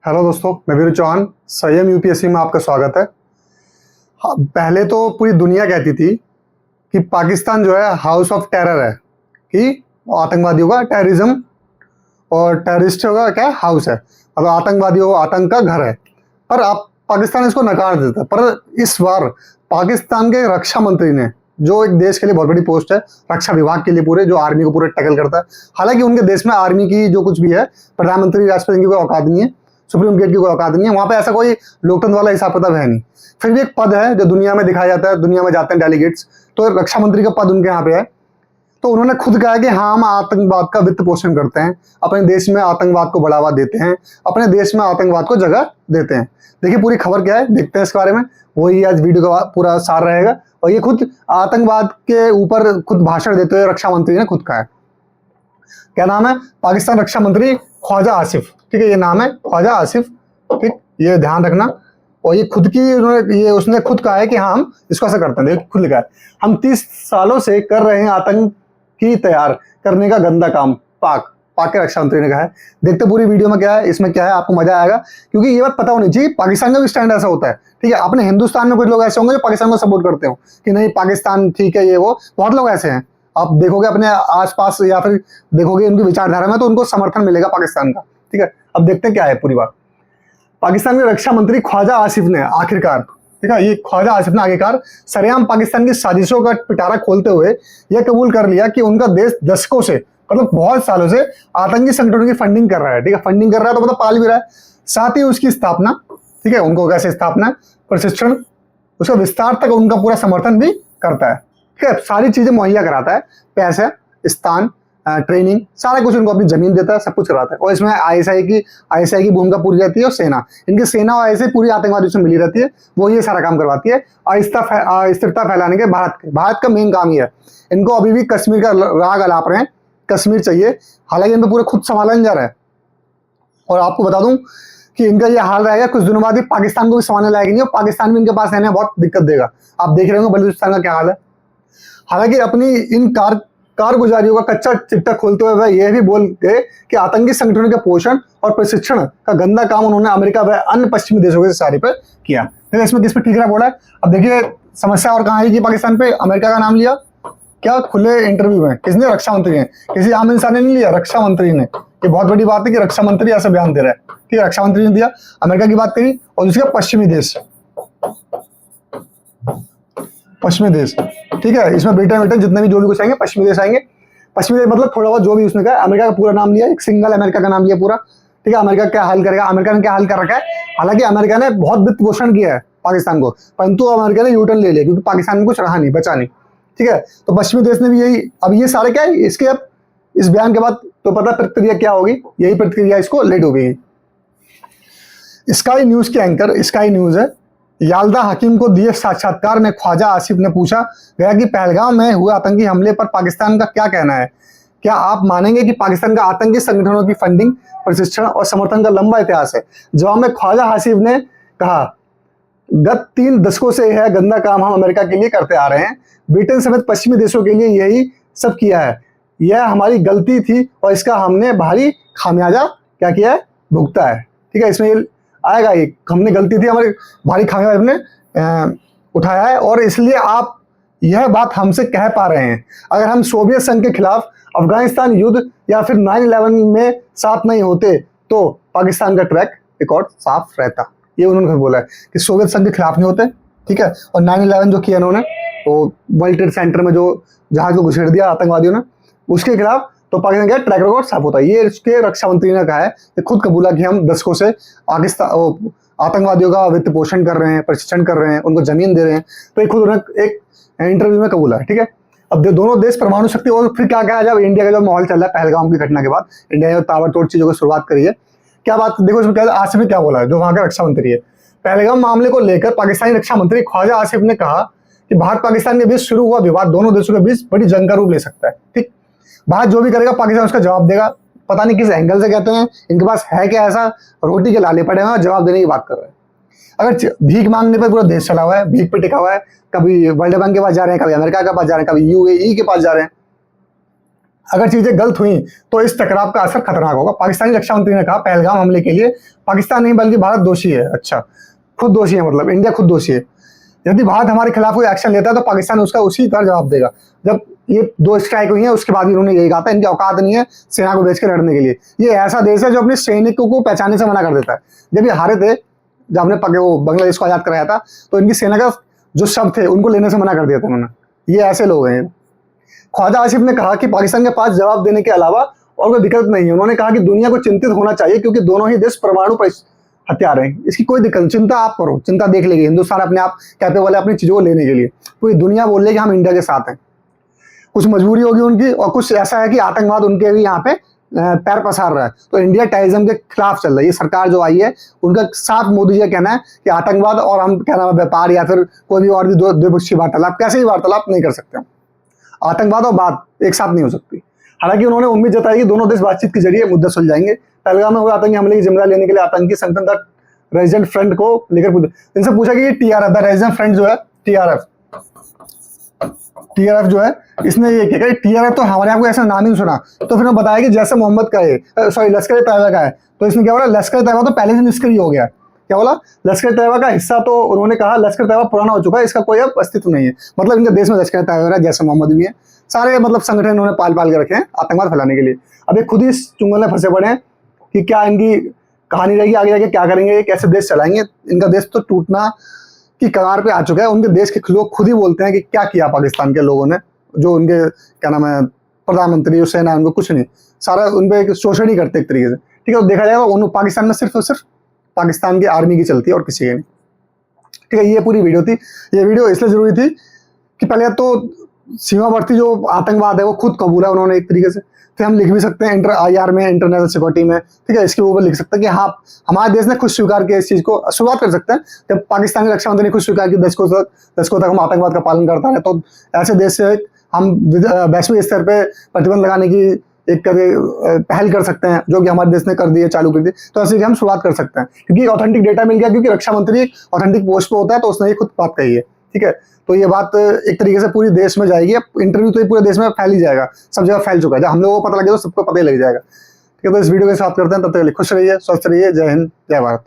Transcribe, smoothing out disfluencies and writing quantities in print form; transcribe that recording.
Hello दोस्तों, मैं वीरू चौहान। संयम यूपीएससी में आपका स्वागत है। हाँ, पहले तो पूरी दुनिया कहती थी कि पाकिस्तान जो है हाउस ऑफ टेरर है, कि आतंकवादियों का टेररिज्म और टेररिस्टों का क्या हाउस है, मतलब आतंकवादियों का आतंक का घर है। पर आप पाकिस्तान इसको नकार देता है। पर इस बार पाकिस्तान के रक्षा मंत्री ने, जो एक देश के लिए बहुत बड़ी पोस्ट है, रक्षा विभाग के लिए पूरे, जो आर्मी को पूरे टैकल करता है। हालांकि उनके देश में आर्मी की जो कुछ भी है, प्रधानमंत्री राष्ट्रपति की कोई औकात नहीं है, सुप्रीम कोर्ट की कोई औकात नहीं है, वहां पे ऐसा कोई लोकतंत्र वाला हिसाब किताब है नहीं। फिर भी एक पद है जो दुनिया में दिखाया जाता है, दुनिया में जाते हैं डेलीगेट्स, तो रक्षा मंत्री का पद उनके यहाँ पे है। तो उन्होंने खुद कहा कि हाँ, हम आतंकवाद का वित्त पोषण करते हैं, अपने देश में आतंकवाद को बढ़ावा देते हैं, अपने देश में आतंकवाद को जगह देते हैं। देखिए पूरी खबर क्या है, देखते हैं इसके बारे में। वही आज वीडियो का पूरा सार रहेगा। और ये खुद आतंकवाद के ऊपर खुद भाषण देते हुए रक्षा मंत्री ने खुद कहा है। क्या नाम है? पाकिस्तान रक्षा मंत्री ख्वाजा आसिफ। ठीक है, ये नाम है ख्वाजा आसिफ। ठीक, ये ध्यान रखना। और ये खुद की उसने खुद कहा है कि हाँ, हम इसको ऐसा करते हैं। देखिए खुद लिखा है, हम 30 सालों से कर रहे हैं आतंक की तैयार करने का गंदा काम। पाक के रक्षा मंत्री ने कहा है। देखते पूरी वीडियो में क्या है, इसमें क्या है, आपको मजा आएगा। क्योंकि ये बात पता होनी चाहिए, पाकिस्तान का भी स्टैंड ऐसा होता है। ठीक है, अपने हिंदुस्तान में कुछ लोग ऐसे होंगे जो पाकिस्तान को सपोर्ट करते हो कि नहीं पाकिस्तान ठीक है, ये वो बहुत लोग ऐसे हैं। आप देखोगे अपने आसपास या फिर देखोगे उनकी विचारधारा में, तो उनको समर्थन मिलेगा पाकिस्तान का। ठीक है, अब देखते हैं क्या है पूरी बात। पाकिस्तान के रक्षा मंत्री ख्वाजा आसिफ ने आखिरकार, ठीक है, ये ख्वाजा आसिफ ने आखिरकार सरेआम पाकिस्तान की साजिशों का पिटारा खोलते हुए यह कबूल कर लिया कि उनका देश दशकों से, मतलब बहुत सालों से आतंकी संगठनों की फंडिंग कर रहा है। ठीक है, फंडिंग कर रहा है तो मतलब पाल भी रहा है। साथ ही उसकी स्थापना, ठीक है, उनको कैसे स्थापना, प्रशिक्षण, उसका विस्तार तक उनका पूरा समर्थन भी करता है। ठीक है, सारी चीजें मुहैया कराता है, पैसे, स्थान, ट्रेनिंग, सारा कुछ उनको अपनी जमीन देता है, सब कुछ कराता है। और इसमें आईएसआई की भूमिका पूरी रहती है। और सेना, इनकी सेना और आईएसआई पूरी आतंकवादियों से मिली रहती है, वो ये सारा काम करवाती है। अस्थिरता फैलाने के भारत का मेन काम ये है। इनको अभी भी कश्मीर का राग अलाप रहे हैं, कश्मीर चाहिए। हालांकि इनको पूरा खुद संभाला नहीं जा रहा है। और आपको बता दूं कि इनका ये हाल रहेगा, कुछ दिनों बाद ही पाकिस्तान को भी संभालने लायक नहीं है। पाकिस्तान भी इनके पास रहने में बहुत दिक्कत देगा। आप देख रहे होंगे बलूचिस्तान का क्या हाल है। हालांकि अपनी इन कारगुजारियों का कच्चा चिट्टा खोलते हुए वह यह भी बोल गए कि आतंकी संगठनों के पोषण और प्रशिक्षण का गंदा काम उन्होंने अमेरिका व अन्य पश्चिमी देशों के सारे पर किया। तो इसमें किस पे ठीक रहा बोला है। अब देखिए समस्या और कहाँ आएगी, पाकिस्तान पे अमेरिका का नाम लिया क्या खुले इंटरव्यू में, किसने? रक्षा मंत्री ने। किसी आम इंसान ने नहीं लिया, रक्षा मंत्री ने। ये बहुत बड़ी बात है कि रक्षा मंत्री ऐसा बयान दे रहा है। ठीक है, रक्षा मंत्री ने दिया, अमेरिका की बात करी, और दूसरा पश्चिमी देश, ठीक है, इसमें ब्रिटेन जितने भी जो भी कुछ आएंगे पश्चिमी देश आएंगे। पश्चिमी देश मतलब थोड़ा बहुत जो भी उसने कहा। अमेरिका का पूरा नाम लिया, एक सिंगल अमेरिका का नाम लिया पूरा। ठीक है, अमेरिका क्या हाल करेगा, अमेरिका ने क्या हाल कर रखा है। हालांकि अमेरिका ने बहुत वित्त पोषण किया है पाकिस्तान को, परंतु अमेरिका ने यूटर्न ले लिया क्योंकि पाकिस्तान में कुछ रहा नहीं, बचा नहीं। ठीक है, तो पश्चिमी देश ने भी यही, अब ये सारे क्या है इसके, अब इस बयान के बाद तो पता प्रतिक्रिया क्या होगी, यही प्रतिक्रिया इसको लेट हो गई। स्काई न्यूज के एंकर, स्काई न्यूज है, याल्दा हकीम को दिए साक्षात्कार में ख्वाजा आसिफ ने पूछा गया कि पहलगाम में हुए आतंकी हमले पर पाकिस्तान का क्या कहना है। क्या आप मानेंगे कि पाकिस्तान का आतंकी संगठनों की फंडिंग, प्रशिक्षण और समर्थन का लंबा इतिहास है? जवाब में ख्वाजा आसिफ ने कहा, गत 3 दशकों से यह गंदा काम हम अमेरिका के लिए करते आ रहे हैं। ब्रिटेन समेत पश्चिमी देशों के लिए यही सब किया है। यह हमारी गलती थी और इसका हमने भारी खामियाजा क्या किया है, भुगता है। ठीक है, इसमें आएगा ये, हमने गलती थी, हमारी भारी खामियाजा हमने उठाया है, और इसलिए आप यह बात हमसे कह पा रहे हैं। अगर हम सोवियत संघ के खिलाफ अफगानिस्तान युद्ध या फिर 9/11 में साथ नहीं होते तो पाकिस्तान का ट्रैक रिकॉर्ड साफ रहता। ये उन्होंने बोला है कि सोवियत संघ के खिलाफ नहीं होते। ठीक है, और 9/11 जो किया उन्होंने, तो वर्ल्ड ट्रेड सेंटर में जो जहाज को घुसेड़ दिया आतंकवादियों ने, उसके खिलाफ तो पाकिस्तान का ट्रैक रिकॉर्ड साफ होता है। ये इसके रक्षा मंत्री ने कहा है कि खुद कबूला कि हम दशकों से आतंकवादियों का वित्त पोषण कर रहे हैं, प्रशिक्षण कर रहे हैं, उनको जमीन दे रहे हैं। तो ये खुद उन्होंने एक इंटरव्यू में कबूला है। ठीक है, अब दोनों देश परमाणु शक्ति, और फिर क्या कहा, जब इंडिया का जो माहौल चल रहा है पहलगाम की घटना के बाद, इंडिया ने ताबड़तोड़ चीजों की शुरुआत करी है। क्या बात देखो इसमें क्या, आसिफ ने क्या बोला है, जो वहां का रक्षा मंत्री है। पहलगाम मामले को लेकर पाकिस्तानी रक्षा मंत्री ख्वाजा आसिफ ने कहा कि भारत पाकिस्तान के बीच शुरू हुआ विवाद दोनों देशों के बीच बड़ी जंग का रूप ले सकता है। ठीक, भारत जो भी करेगा पाकिस्तान उसका जवाब देगा। पता नहीं किस एंगल से कहते हैं, इनके पास है क्या ऐसा, रोटी के लाले पड़े हैं, जवाब देने की बात कर रहे हैं। अगर भीख मांगने पर पूरा देश चला हुआ है, भीख पे टिका हुआ है, कभी वर्ल्ड बैंक के पास जा रहे हैं, कभी अमेरिका के पास जा रहे हैं, कभी यूएई के पास जा रहे हैं। अगर चीजें गलत हुई तो इस टकराव का असर खतरनाक होगा। पाकिस्तानी रक्षा मंत्री ने कहा पहलगाम हमले के लिए पाकिस्तान नहीं बल्कि भारत दोषी है। अच्छा, खुद दोषी है, मतलब इंडिया खुद दोषी है। यदि भारत हमारे खिलाफ कोई एक्शन लेता है तो पाकिस्तान उसका उसी तरह जवाब देगा। जब ये 2 स्ट्राइक हुई है उसके बाद उन्होंने यही कहा था इनकी औकात नहीं है सेना को बेच के लड़ने के लिए। ये ऐसा देश है जो अपने सैनिकों को पहचानने से मना कर देता है। जब ये हारे थे, जब हमने वो बांग्लादेश को आजाद कराया था, तो इनकी सेना का जो शब्द थे उनको लेने से मना कर दिया था उन्होंने। ये ऐसे लोग हैं। ख्वाजा आसिफ ने कहा कि पाकिस्तान के पास जवाब देने के अलावा और कोई विकल्प नहीं है। उन्होंने कहा कि दुनिया को चिंतित होना चाहिए क्योंकि दोनों ही देश परमाणु हथियार हैं। इसकी कोई दिक्कत, चिंता आप करो, चिंता देख लेगी। हिंदुस्तान अपने आप कैपेबल है अपनी चीजों को लेने के लिए। पूरी दुनिया बोल रही है कि हम इंडिया के साथ हैं। कुछ मजबूरी होगी उनकी, और कुछ ऐसा है कि आतंकवाद उनके भी यहाँ पे पैर पसार रहा है। तो इंडिया टेररिज्म के खिलाफ चल रहा है। ये सरकार जो आई है उनका साफ मोदी जी का कहना है कि आतंकवाद और हम क्या नाम है व्यापार या फिर कोई भी और भी द्विपक्षीय वार्तालाप, कैसे भी वार्तालाप नहीं कर सकते हम। आतंकवाद और बात एक साथ नहीं हो सकती। हालांकि उन्होंने उम्मीद जताई कि दोनों देश बातचीत के जरिए मुद्दा सुलझ जाएंगे। पहलगाम में हुए आतंकी हमले की जिम्मेदारी लेने के लिए आतंकी संगठन द रेजिडेंट फ्रंट को लेकर इनसे पूछा कि टीआरएफ, द रेजिडेंट फ्रंट जो है, टीआरएफ जो है, इसने ये किया। टीआरएफ तो हमारे यहाँ को ऐसा नाम ही सुना। तो फिर बताया कि जैसे मोहम्मद का है, सॉरी लश्कर तैयबा का है। तो इसने क्या बोला, लश्कर तैयबा तो पहले से निष्क्रिय हो गया। क्या बोला, लश्कर तैयबा का हिस्सा, तो उन्होंने कहा लश्कर तैयबा पुराना हो चुका है, इसका कोई अब अस्तित्व नहीं है। मतलब इनके देश में लश्कर तैयबा है, जैसे मोहम्मद भी है, सारे मतलब संगठन उन्होंने पाल के रखे हैं आतंकवाद फैलाने के लिए। अब ये खुद ही इस चुंगल में फंसे पड़े हैं कि क्या इनकी कहानी रहेगी, आगे जाके क्या करेंगे, कैसे देश चलाएंगे। इनका देश तो टूटना की कगार पे आ चुका है। उनके देश के लोग खुद ही बोलते हैं कि क्या किया पाकिस्तान के लोगों ने, जो उनके क्या नाम है प्रधानमंत्री और सेना, उनको कुछ नहीं, सारा उन पर शोषण ही करते एक तरीके से। ठीक है, तो देखा जाएगा उन पाकिस्तान में सिर्फ और सिर्फ पाकिस्तान की आर्मी की चलती है और किसी की नहीं। ठीक है, ये पूरी वीडियो थी। ये वीडियो इसलिए जरूरी थी कि पहले तो सीमावर्ती जो आतंकवाद है वो खुद कबूला उन्होंने एक तरीके से। फिर हम लिख भी सकते हैं IR में, इंटरनेशनल सिक्योरिटी में। ठीक है, इसके ऊपर लिख सकते हैं कि हाँ हमारे देश ने खुद स्वीकार किया इस चीज को। शुरुआत कर सकते हैं जब पाकिस्तान के रक्षा मंत्री ने खुद स्वीकार किया दशकों तक हम आतंकवाद का पालन करता है। तो ऐसे देश से हम वैश्विक स्तर पर प्रतिबंध लगाने की एक पहल कर सकते हैं, जो कि हमारे देश ने कर दी है, चालू कर दी। तो ऐसे हम शुरुआत कर सकते हैं क्योंकि ऑथेंटिक डेटा मिल गया, क्योंकि रक्षा मंत्री ऑथेंटिक पोस्ट पे होता है, तो उसने ये खुद बात कही है। ठीक है, तो ये बात एक तरीके से पूरी देश में जाएगी। इंटरव्यू तो ये पूरे देश में फैल ही जाएगा, सब जगह फैल चुका है। जब हम लोगों को पता लगे तो सबको पता ही लग जाएगा। ठीक है, तो इस वीडियो के साथ करते हैं, तब तक खुश रहिए, स्वस्थ रहिए। जय हिंद, जय भारत।